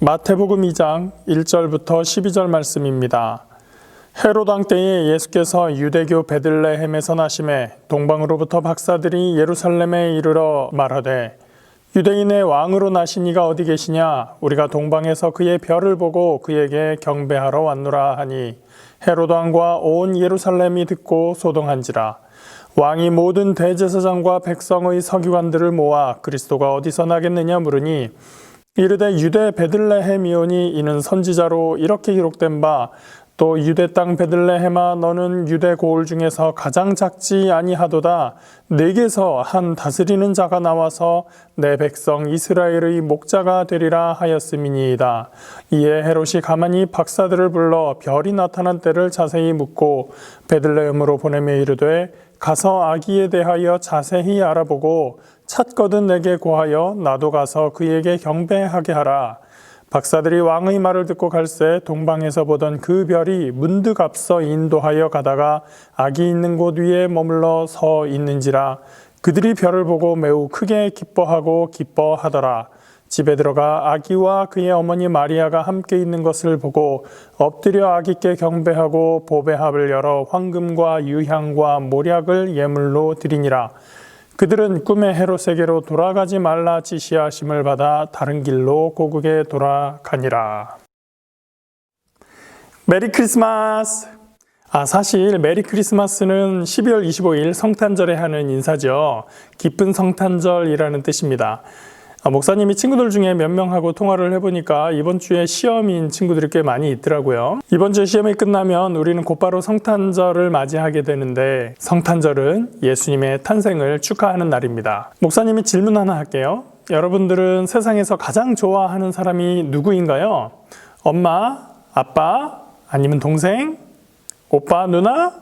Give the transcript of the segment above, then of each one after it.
마태복음 2장 1절부터 12절 말씀입니다. 헤롯 왕 때에 예수께서 유대교 베들레헴에서 나심에 동방으로부터 박사들이 예루살렘에 이르러 말하되 유대인의 왕으로 나신 이가 어디 계시냐? 우리가 동방에서 그의 별을 보고 그에게 경배하러 왔노라 하니 헤롯 왕과 온 예루살렘이 듣고 소동한지라. 왕이 모든 대제사장과 백성의 서기관들을 모아 그리스도가 어디서 나겠느냐 물으니 이르되 유대 베들레헴이오니 이는 선지자로 이렇게 기록된 바 또 유대 땅 베들레헴아 너는 유대 고을 중에서 가장 작지 아니하도다. 내게서 한 다스리는 자가 나와서 내 백성 이스라엘의 목자가 되리라 하였음이니이다. 이에 헤롯이 가만히 박사들을 불러 별이 나타난 때를 자세히 묻고 베들레헴으로 보내며 이르되 가서 아기에 대하여 자세히 알아보고 찾거든 내게 고하여 나도 가서 그에게 경배하게 하라. 박사들이 왕의 말을 듣고 갈새 동방에서 보던 그 별이 문득 앞서 인도하여 가다가 아기 있는 곳 위에 머물러 서 있는지라. 그들이 별을 보고 매우 크게 기뻐하더라. 집에 들어가 아기와 그의 어머니 마리아가 함께 있는 것을 보고 엎드려 아기께 경배하고 보배합을 열어 황금과 유향과 모략을 예물로 드리니라. 그들은 꿈에 헤롯에게로 돌아가지 말라 지시하심을 받아 다른 길로 고국에 돌아가니라. 메리 크리스마스! 사실 메리 크리스마스는 12월 25일 성탄절에 하는 인사죠. 기쁜 성탄절이라는 뜻입니다. 목사님이 친구들 중에 몇 명하고 통화를 해보니까 이번 주에 시험인 친구들이 꽤 많이 있더라고요. 이번 주에 시험이 끝나면 우리는 곧바로 성탄절을 맞이하게 되는데 성탄절은 예수님의 탄생을 축하하는 날입니다. 목사님이 질문 하나 할게요. 여러분들은 세상에서 가장 좋아하는 사람이 누구인가요? 엄마, 아빠, 아니면 동생, 오빠, 누나?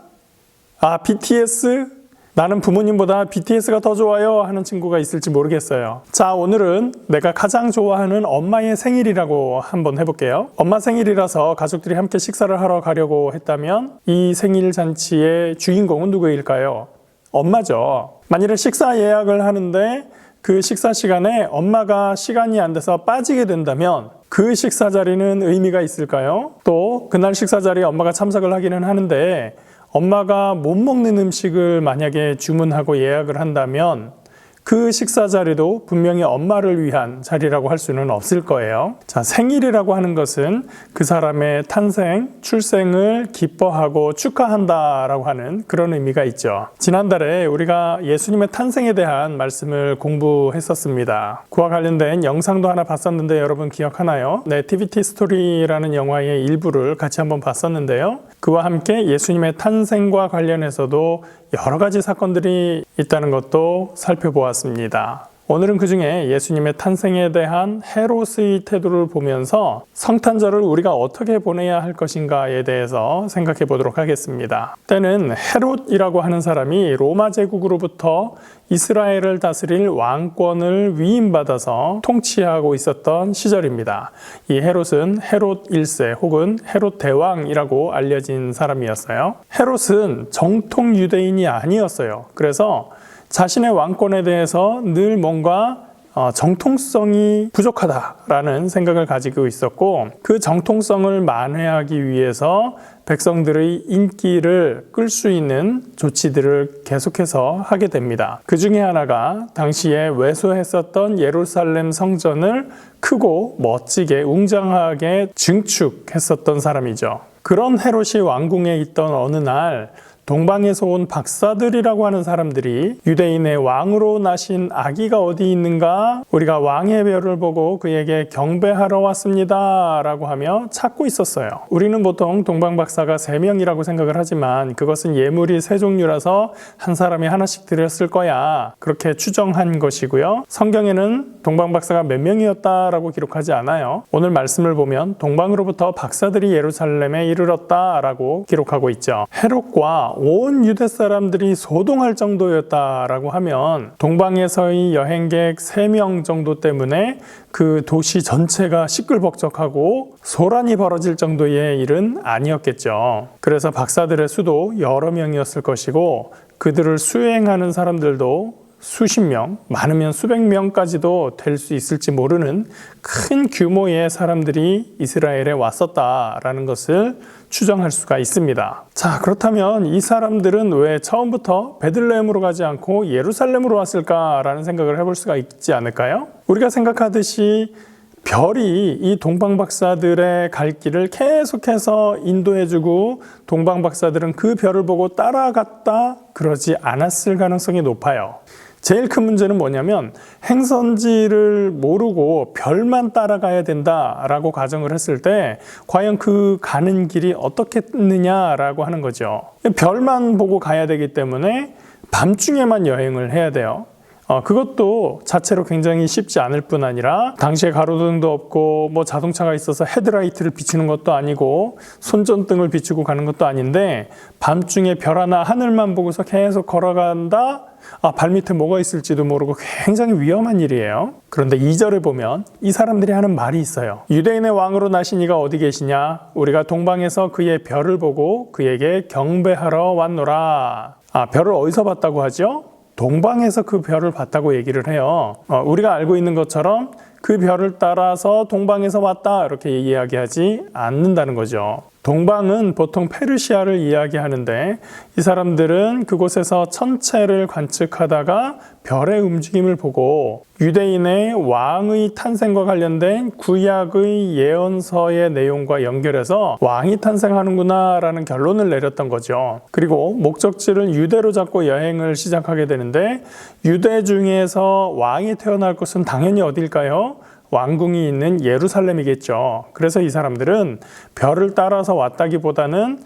BTS? 나는 부모님보다 BTS가 더 좋아요 하는 친구가 있을지 모르겠어요. 자, 오늘은 내가 가장 좋아하는 엄마의 생일이라고 한번 해볼게요. 엄마 생일이라서 가족들이 함께 식사를 하러 가려고 했다면 이 생일 잔치의 주인공은 누구일까요? 엄마죠. 만일에 식사 예약을 하는데 그 식사 시간에 엄마가 시간이 안 돼서 빠지게 된다면 그 식사 자리는 의미가 있을까요? 또 그날 식사 자리에 엄마가 참석을 하기는 하는데 엄마가 못 먹는 음식을 만약에 주문하고 예약을 한다면 그 식사 자리도 분명히 엄마를 위한 자리라고 할 수는 없을 거예요. 자, 생일이라고 하는 것은 그 사람의 탄생, 출생을 기뻐하고 축하한다라고 하는 그런 의미가 있죠. 지난달에 우리가 예수님의 탄생에 대한 말씀을 공부했었습니다. 그와 관련된 영상도 하나 봤었는데 여러분 기억하나요? 네티비티 스토리라는 영화의 일부를 같이 한번 봤었는데요. 그와 함께 예수님의 탄생과 관련해서도 여러 가지 사건들이 있다는 것도 살펴보았습니다. 오늘은 그 중에 예수님의 탄생에 대한 헤롯의 태도를 보면서 성탄절을 우리가 어떻게 보내야 할 것인가에 대해서 생각해 보도록 하겠습니다. 때는 헤롯이라고 하는 사람이 로마 제국으로부터 이스라엘을 다스릴 왕권을 위임받아서 통치하고 있었던 시절입니다. 이 헤롯은 헤롯 1세 혹은 헤롯 대왕이라고 알려진 사람이었어요. 헤롯은 정통 유대인이 아니었어요. 그래서 자신의 왕권에 대해서 늘 뭔가 정통성이 부족하다라는 생각을 가지고 있었고 그 정통성을 만회하기 위해서 백성들의 인기를 끌 수 있는 조치들을 계속해서 하게 됩니다. 그 중에 하나가 당시에 외소했었던 예루살렘 성전을 크고 멋지게 웅장하게 증축했었던 사람이죠. 그런 헤롯이 왕궁에 있던 어느 날 동방에서 온 박사들이라고 하는 사람들이 유대인의 왕으로 나신 아기가 어디 있는가? 우리가 왕의 별을 보고 그에게 경배하러 왔습니다 라고 하며 찾고 있었어요. 우리는 보통 동방 박사가 3명이라고 생각을 하지만 그것은 예물이 3종류라서 한 사람이 하나씩 드렸을 거야 그렇게 추정한 것이고요. 성경에는 동방 박사가 몇 명이었다라고 기록하지 않아요. 오늘 말씀을 보면 동방으로부터 박사들이 예루살렘에 이르렀다라고 기록하고 있죠. 헤롯과 온 유대 사람들이 소동할 정도였다라고 하면 동방에서의 여행객 3명 정도 때문에 그 도시 전체가 시끌벅적하고 소란이 벌어질 정도의 일은 아니었겠죠. 그래서 박사들의 수도 여러 명이었을 것이고 그들을 수행하는 사람들도 수십 명, 많으면 수백 명까지도 될 수 있을지 모르는 큰 규모의 사람들이 이스라엘에 왔었다라는 것을 추정할 수가 있습니다. 자, 그렇다면 이 사람들은 왜 처음부터 베들레헴으로 가지 않고 예루살렘으로 왔을까라는 생각을 해볼 수가 있지 않을까요? 우리가 생각하듯이 별이 이 동방박사들의 갈 길을 계속해서 인도해주고 동방박사들은 그 별을 보고 따라갔다 그러지 않았을 가능성이 높아요. 제일 큰 문제는 뭐냐면 행선지를 모르고 별만 따라가야 된다라고 가정을 했을 때 과연 그 가는 길이 어떻겠느냐라고 하는 거죠. 별만 보고 가야 되기 때문에 밤중에만 여행을 해야 돼요. 그것도 자체로 굉장히 쉽지 않을 뿐 아니라 당시에 가로등도 없고 뭐 자동차가 있어서 헤드라이트를 비추는 것도 아니고 손전등을 비추고 가는 것도 아닌데 밤중에 별 하나 하늘만 보고서 계속 걸어간다? 발밑에 뭐가 있을지도 모르고 굉장히 위험한 일이에요. 그런데 2절에 보면 이 사람들이 하는 말이 있어요. 유대인의 왕으로 나신 이가 어디 계시냐? 우리가 동방에서 그의 별을 보고 그에게 경배하러 왔노라. 별을 어디서 봤다고 하죠? 동방에서 그 별을 봤다고 얘기를 해요. 우리가 알고 있는 것처럼 그 별을 따라서 동방에서 왔다 이렇게 이야기하지 않는다는 거죠. 동방은 보통 페르시아를 이야기하는데 이 사람들은 그곳에서 천체를 관측하다가 별의 움직임을 보고 유대인의 왕의 탄생과 관련된 구약의 예언서의 내용과 연결해서 왕이 탄생하는구나 라는 결론을 내렸던 거죠. 그리고 목적지를 유대로 잡고 여행을 시작하게 되는데 유대 중에서 왕이 태어날 곳은 당연히 어딜까요? 왕궁이 있는 예루살렘이겠죠. 그래서 이 사람들은 별을 따라서 왔다기보다는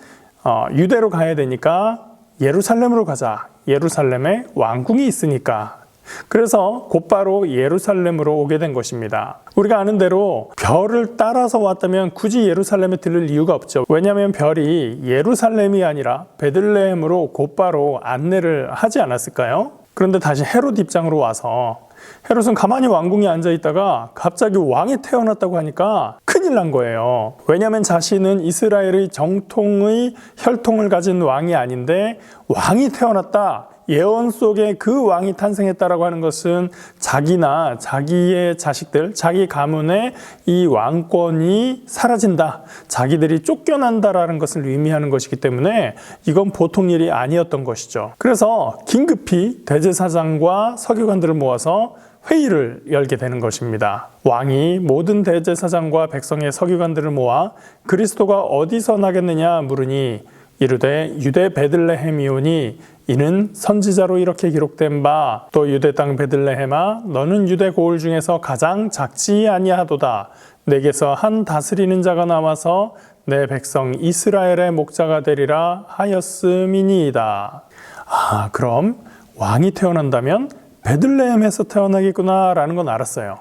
유대로 가야 되니까 예루살렘으로 가자. 예루살렘에 왕궁이 있으니까. 그래서 곧바로 예루살렘으로 오게 된 것입니다. 우리가 아는 대로 별을 따라서 왔다면 굳이 예루살렘에 들를 이유가 없죠. 왜냐하면 별이 예루살렘이 아니라 베들레헴으로 곧바로 안내를 하지 않았을까요? 그런데 다시 헤롯 입장으로 와서 헤롯은 가만히 왕궁에 앉아있다가 갑자기 왕이 태어났다고 하니까 큰일 난 거예요. 왜냐하면 자신은 이스라엘의 정통의 혈통을 가진 왕이 아닌데 왕이 태어났다. 예언 속에 그 왕이 탄생했다라고 하는 것은 자기나 자기의 자식들, 자기 가문의 이 왕권이 사라진다. 자기들이 쫓겨난다라는 것을 의미하는 것이기 때문에 이건 보통 일이 아니었던 것이죠. 그래서 긴급히 대제사장과 서기관들을 모아서 회의를 열게 되는 것입니다. 왕이 모든 대제사장과 백성의 서기관들을 모아 그리스도가 어디서 나겠느냐 물으니 이르되 유대 베들레헴이오니 이는 선지자로 이렇게 기록된 바 또 유대 땅 베들레헴아 너는 유대 고을 중에서 가장 작지 아니하도다. 내게서 한 다스리는 자가 나와서 내 백성 이스라엘의 목자가 되리라 하였음이니이다. 그럼 왕이 태어난다면 베들레헴에서 태어나겠구나라는 건 알았어요.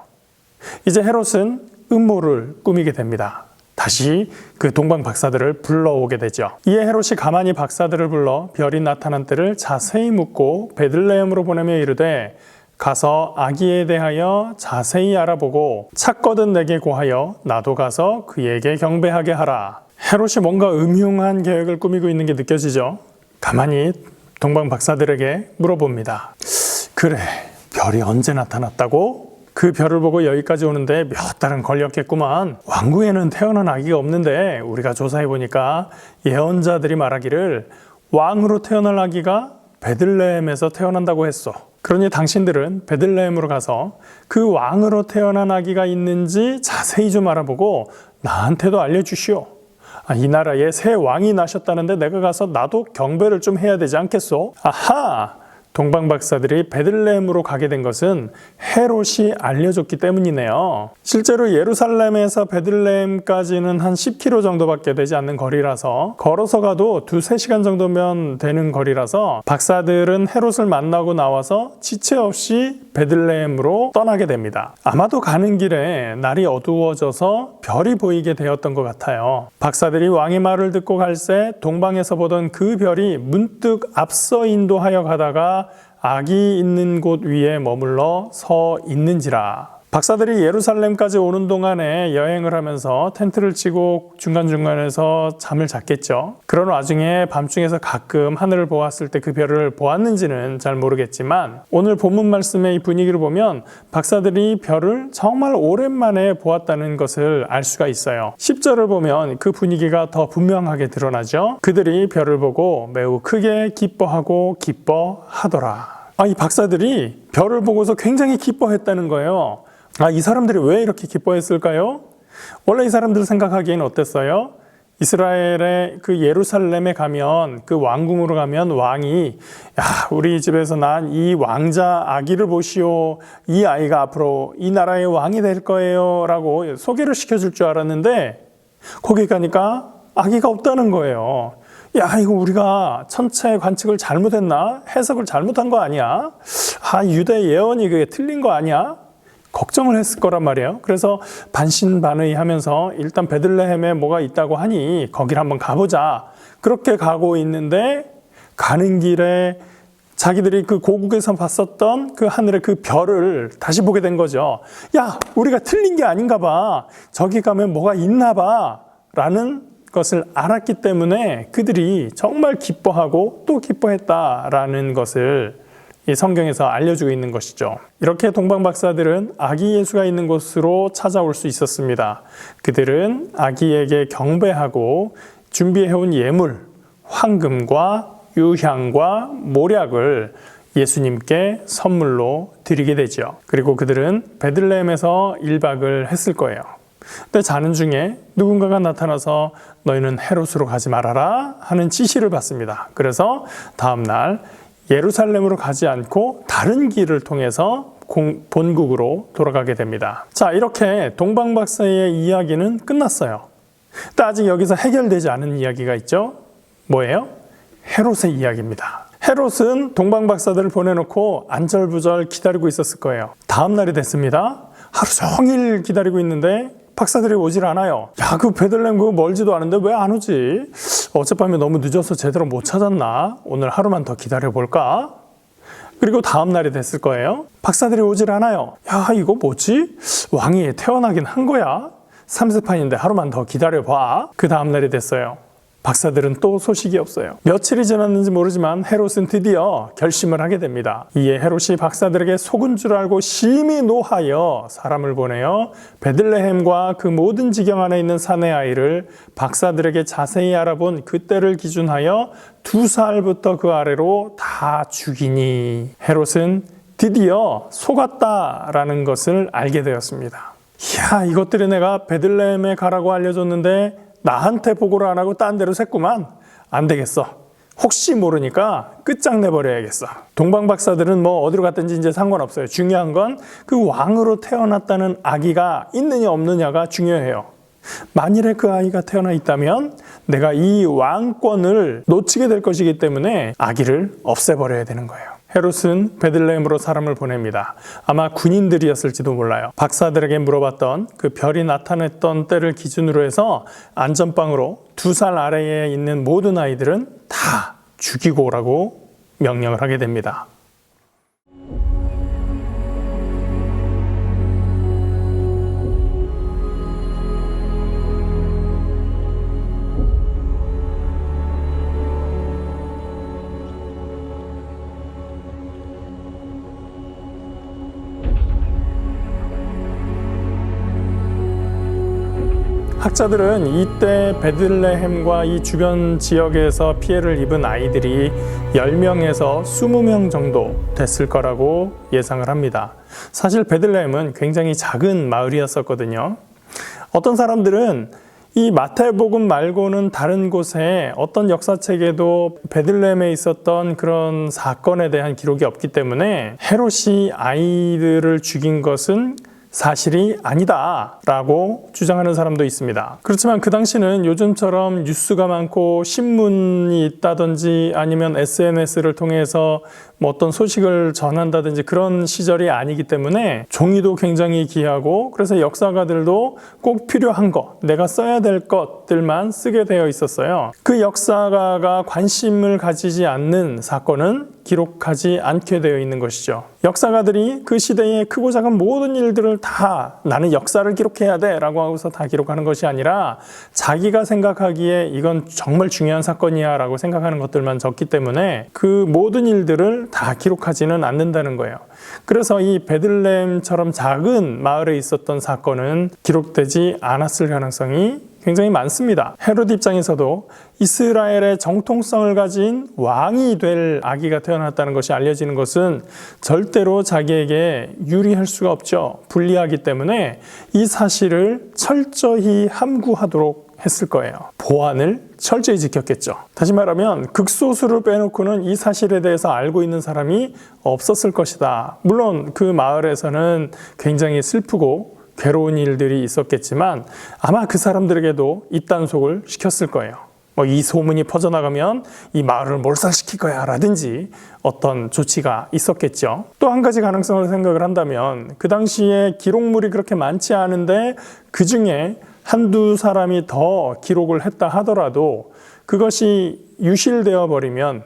이제 헤롯은 음모를 꾸미게 됩니다. 다시 그 동방 박사들을 불러오게 되죠. 이에 헤롯이 가만히 박사들을 불러 별이 나타난 때를 자세히 묻고 베들레헴으로 보내며 이르되 가서 아기에 대하여 자세히 알아보고 찾거든 내게 고하여 나도 가서 그에게 경배하게 하라. 헤롯이 뭔가 음흉한 계획을 꾸미고 있는 게 느껴지죠. 가만히 동방 박사들에게 물어봅니다. 그래, 별이 언제 나타났다고? 그 별을 보고 여기까지 오는데 몇 달은 걸렸겠구만. 왕궁에는 태어난 아기가 없는데 우리가 조사해보니까 예언자들이 말하기를 왕으로 태어날 아기가 베들레헴에서 태어난다고 했어. 그러니 당신들은 베들레헴으로 가서 그 왕으로 태어난 아기가 있는지 자세히 좀 알아보고 나한테도 알려주시오. 이 나라에 새 왕이 나셨다는데 내가 가서 나도 경배를 좀 해야 되지 않겠소? 아하! 동방 박사들이 베들레헴으로 가게 된 것은 헤롯이 알려줬기 때문이네요. 실제로 예루살렘에서 베들레헴까지는 한 10km 정도밖에 되지 않는 거리라서 걸어서 가도 2-3시간 정도면 되는 거리라서 박사들은 헤롯을 만나고 나와서 지체 없이 베들레헴으로 떠나게 됩니다. 아마도 가는 길에 날이 어두워져서 별이 보이게 되었던 것 같아요. 박사들이 왕의 말을 듣고 갈새 동방에서 보던 그 별이 문득 앞서 인도하여 가다가 아기 있는 곳 위에 머물러 서 있는지라. 박사들이 예루살렘까지 오는 동안에 여행을 하면서 텐트를 치고 중간중간에서 잠을 잤겠죠. 그런 와중에 밤중에서 가끔 하늘을 보았을 때 그 별을 보았는지는 잘 모르겠지만 오늘 본문 말씀의 이 분위기를 보면 박사들이 별을 정말 오랜만에 보았다는 것을 알 수가 있어요. 10절을 보면 그 분위기가 더 분명하게 드러나죠. 그들이 별을 보고 매우 크게 기뻐하고 기뻐하더라. 이 박사들이 별을 보고서 굉장히 기뻐했다는 거예요. 이 사람들이 왜 이렇게 기뻐했을까요? 원래 이 사람들 생각하기에는 어땠어요? 이스라엘의 그 예루살렘에 가면, 그 왕궁으로 가면 왕이 우리 집에서 난 이 왕자 아기를 보시오. 이 아이가 앞으로 이 나라의 왕이 될 거예요 라고 소개를 시켜줄 줄 알았는데 거기 가니까 아기가 없다는 거예요. 이거 우리가 천체 관측을 잘못했나? 해석을 잘못한 거 아니야? 유대 예언이 그게 틀린 거 아니야? 걱정을 했을 거란 말이에요. 그래서 반신반의하면서 일단 베들레헴에 뭐가 있다고 하니 거기를 한번 가보자. 그렇게 가고 있는데 가는 길에 자기들이 그 고국에서 봤었던 그 하늘의 그 별을 다시 보게 된 거죠. 우리가 틀린 게 아닌가 봐. 저기 가면 뭐가 있나 봐. 라는 것을 알았기 때문에 그들이 정말 기뻐하고 또 기뻐했다라는 것을 이 성경에서 알려주고 있는 것이죠. 이렇게 동방박사들은 아기 예수가 있는 곳으로 찾아올 수 있었습니다. 그들은 아기에게 경배하고 준비해온 예물, 황금과 유향과 모략을 예수님께 선물로 드리게 되죠. 그리고 그들은 베들레헴에서 1박을 했을 거예요. 근데 자는 중에 누군가가 나타나서 너희는 헤롯으로 가지 말아라 하는 지시를 받습니다. 그래서 다음날 예루살렘으로 가지 않고 다른 길을 통해서 본국으로 돌아가게 됩니다. 자, 이렇게 동방박사의 이야기는 끝났어요. 근데 아직 여기서 해결되지 않은 이야기가 있죠. 뭐예요? 헤롯의 이야기입니다. 헤롯은 동방박사들을 보내놓고 안절부절 기다리고 있었을 거예요. 다음 날이 됐습니다. 하루 종일 기다리고 있는데 박사들이 오질 않아요. 그 베들레헴 그거 멀지도 않은데 왜 안 오지? 어젯밤에 너무 늦어서 제대로 못 찾았나? 오늘 하루만 더 기다려볼까? 그리고 다음 날이 됐을 거예요. 박사들이 오질 않아요. 이거 뭐지? 왕이 태어나긴 한 거야? 3세판인데 하루만 더 기다려봐. 그 다음 날이 됐어요. 박사들은 또 소식이 없어요. 며칠이 지났는지 모르지만 헤롯은 드디어 결심을 하게 됩니다. 이에 헤롯이 박사들에게 속은 줄 알고 심히 노하여 사람을 보내어 베들레헴과 그 모든 지경 안에 있는 사내 아이를 박사들에게 자세히 알아본 그때를 기준하여 2살부터 그 아래로 다 죽이니 헤롯은 드디어 속았다라는 것을 알게 되었습니다. 이것들이 내가 베들레헴에 가라고 알려줬는데 나한테 보고를 안 하고 딴 데로 샜구만. 안 되겠어. 혹시 모르니까 끝장내버려야겠어. 동방박사들은 어디로 갔든지 이제 상관없어요. 중요한 건 그 왕으로 태어났다는 아기가 있느냐 없느냐가 중요해요. 만일에 그 아이가 태어나 있다면 내가 이 왕권을 놓치게 될 것이기 때문에 아기를 없애버려야 되는 거예요. 헤롯은 베들레헴으로 사람을 보냅니다. 아마 군인들이었을지도 몰라요. 박사들에게 물어봤던 그 별이 나타났던 때를 기준으로 해서 안전방으로 2살 아래에 있는 모든 아이들은 다 죽이고 오라고 명령을 하게 됩니다. 학자들은 이때 베들레헴과 이 주변 지역에서 피해를 입은 아이들이 10명에서 20명 정도 됐을 거라고 예상을 합니다. 사실 베들레헴은 굉장히 작은 마을이었었거든요. 어떤 사람들은 이 마태복음 말고는 다른 곳에 어떤 역사책에도 베들레헴에 있었던 그런 사건에 대한 기록이 없기 때문에 헤롯이 아이들을 죽인 것은 사실이 아니다라고 주장하는 사람도 있습니다. 그렇지만 그 당시는 요즘처럼 뉴스가 많고 신문이 있다든지 아니면 SNS를 통해서 어떤 소식을 전한다든지 그런 시절이 아니기 때문에 종이도 굉장히 귀하고 그래서 역사가들도 꼭 필요한 것, 내가 써야 될 것들만 쓰게 되어 있었어요. 그 역사가가 관심을 가지지 않는 사건은 기록하지 않게 되어 있는 것이죠. 역사가들이 그 시대의 크고 작은 모든 일들을 다 나는 역사를 기록해야 돼 라고 하고서 다 기록하는 것이 아니라 자기가 생각하기에 이건 정말 중요한 사건이야 라고 생각하는 것들만 적기 때문에 그 모든 일들을 다 기록하지는 않는다는 거예요. 그래서 이 베들레헴처럼 작은 마을에 있었던 사건은 기록되지 않았을 가능성이 굉장히 많습니다. 헤롯 입장에서도 이스라엘의 정통성을 가진 왕이 될 아기가 태어났다는 것이 알려지는 것은 절대로 자기에게 유리할 수가 없죠. 불리하기 때문에 이 사실을 철저히 함구하도록 했을 거예요. 보안을 철저히 지켰겠죠. 다시 말하면 극소수를 빼놓고는 이 사실에 대해서 알고 있는 사람이 없었을 것이다. 물론 그 마을에서는 굉장히 슬프고 괴로운 일들이 있었겠지만 아마 그 사람들에게도 이단속을 시켰을 거예요. 이 소문이 퍼져나가면 이 마을을 몰살시킬 거야 라든지 어떤 조치가 있었겠죠. 또 한 가지 가능성을 생각을 한다면 그 당시에 기록물이 그렇게 많지 않은데 그 중에 한두 사람이 더 기록을 했다 하더라도 그것이 유실되어 버리면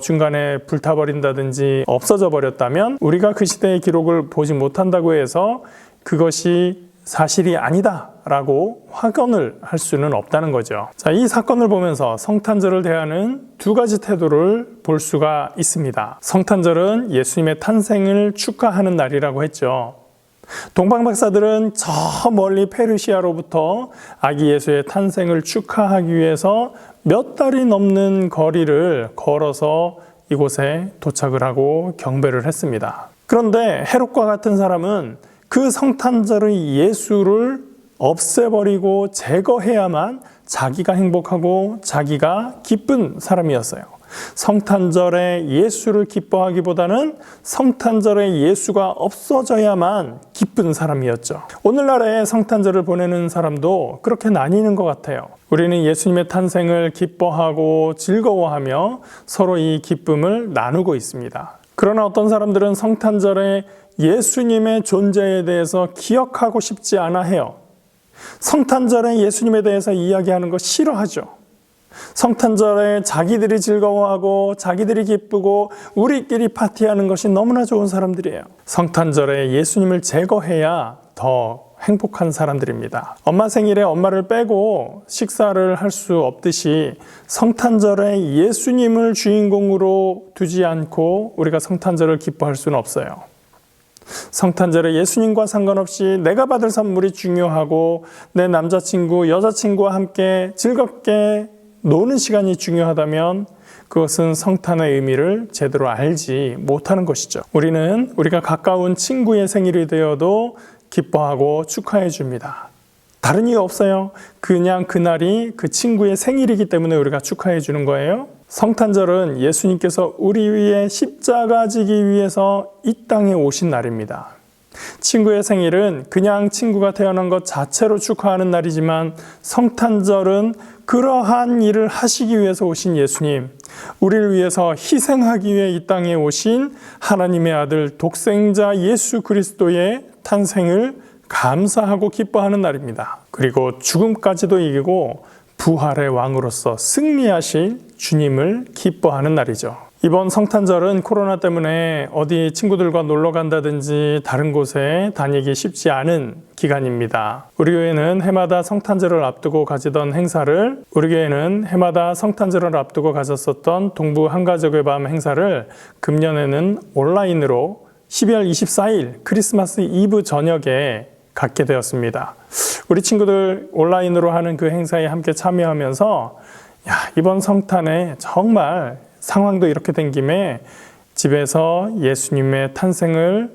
중간에 불타버린다든지 없어져 버렸다면 우리가 그 시대의 기록을 보지 못한다고 해서 그것이 사실이 아니다 라고 확언을 할 수는 없다는 거죠. 자, 이 사건을 보면서 성탄절을 대하는 두 가지 태도를 볼 수가 있습니다. 성탄절은 예수님의 탄생을 축하하는 날이라고 했죠. 동방 박사들은 저 멀리 페르시아로부터 아기 예수의 탄생을 축하하기 위해서 몇 달이 넘는 거리를 걸어서 이곳에 도착을 하고 경배를 했습니다. 그런데 헤롯과 같은 사람은 그 성탄절의 예수를 없애버리고 제거해야만 자기가 행복하고 자기가 기쁜 사람이었어요. 성탄절에 예수를 기뻐하기보다는 성탄절에 예수가 없어져야만 기쁜 사람이었죠. 오늘날의 성탄절을 보내는 사람도 그렇게 나뉘는 것 같아요. 우리는 예수님의 탄생을 기뻐하고 즐거워하며 서로 이 기쁨을 나누고 있습니다. 그러나 어떤 사람들은 성탄절에 예수님의 존재에 대해서 기억하고 싶지 않아 해요. 성탄절에 예수님에 대해서 이야기하는 거 싫어하죠. 성탄절에 자기들이 즐거워하고 자기들이 기쁘고 우리끼리 파티하는 것이 너무나 좋은 사람들이에요. 성탄절에 예수님을 제거해야 더 행복한 사람들입니다. 엄마 생일에 엄마를 빼고 식사를 할 수 없듯이 성탄절에 예수님을 주인공으로 두지 않고 우리가 성탄절을 기뻐할 수는 없어요. 성탄절에 예수님과 상관없이 내가 받을 선물이 중요하고 내 남자친구, 여자친구와 함께 즐겁게 노는 시간이 중요하다면 그것은 성탄의 의미를 제대로 알지 못하는 것이죠. 우리는 우리가 가까운 친구의 생일이 되어도 기뻐하고 축하해 줍니다. 다른 이유 없어요. 그냥 그날이 그 친구의 생일이기 때문에 우리가 축하해 주는 거예요. 성탄절은 예수님께서 우리 위에 십자가 지기 위해서 이 땅에 오신 날입니다. 친구의 생일은 그냥 친구가 태어난 것 자체로 축하하는 날이지만 성탄절은 그러한 일을 하시기 위해서 오신 예수님, 우리를 위해서 희생하기 위해 이 땅에 오신 하나님의 아들 독생자 예수 그리스도의 탄생을 감사하고 기뻐하는 날입니다. 그리고 죽음까지도 이기고 부활의 왕으로서 승리하실 주님을 기뻐하는 날이죠. 이번 성탄절은 코로나 때문에 어디 친구들과 놀러 간다든지 다른 곳에 다니기 쉽지 않은 기간입니다. 우리 교회는 해마다 성탄절을 앞두고 가지던 행사를 가졌었던 동부 한가족의 밤 행사를 금년에는 온라인으로 12월 24일 크리스마스 이브 저녁에 갖게 되었습니다. 우리 친구들 온라인으로 하는 그 행사에 함께 참여하면서 이번 성탄에 정말 상황도 이렇게 된 김에 집에서 예수님의 탄생을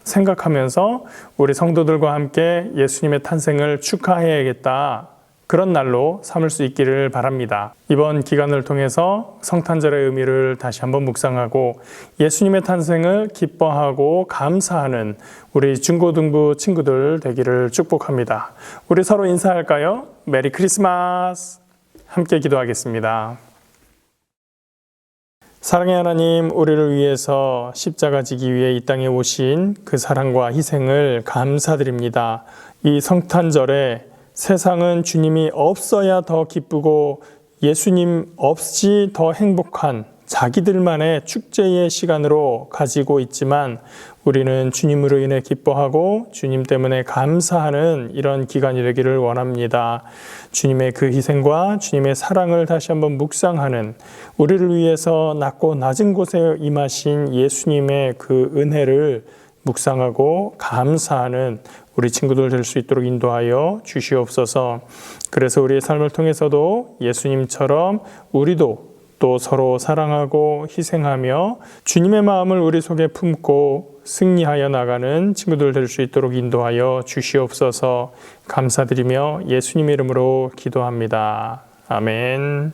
생각하면서 우리 성도들과 함께 예수님의 탄생을 축하해야겠다. 그런 날로 삼을 수 있기를 바랍니다. 이번 기간을 통해서 성탄절의 의미를 다시 한번 묵상하고 예수님의 탄생을 기뻐하고 감사하는 우리 중고등부 친구들 되기를 축복합니다. 우리 서로 인사할까요? 메리 크리스마스! 함께 기도하겠습니다. 사랑의 하나님, 우리를 위해서 십자가 지기 위해 이 땅에 오신 그 사랑과 희생을 감사드립니다. 이 성탄절에 세상은 주님이 없어야 더 기쁘고 예수님 없이 더 행복한 자기들만의 축제의 시간으로 가지고 있지만 우리는 주님으로 인해 기뻐하고 주님 때문에 감사하는 이런 기간이 되기를 원합니다. 주님의 그 희생과 주님의 사랑을 다시 한번 묵상하는, 우리를 위해서 낮고 낮은 곳에 임하신 예수님의 그 은혜를 묵상하고 감사하는 우리 친구들 될 수 있도록 인도하여 주시옵소서. 그래서 우리의 삶을 통해서도 예수님처럼 우리도 또 서로 사랑하고 희생하며 주님의 마음을 우리 속에 품고 승리하여 나가는 친구들 될 수 있도록 인도하여 주시옵소서. 감사드리며 예수님의 이름으로 기도합니다. 아멘.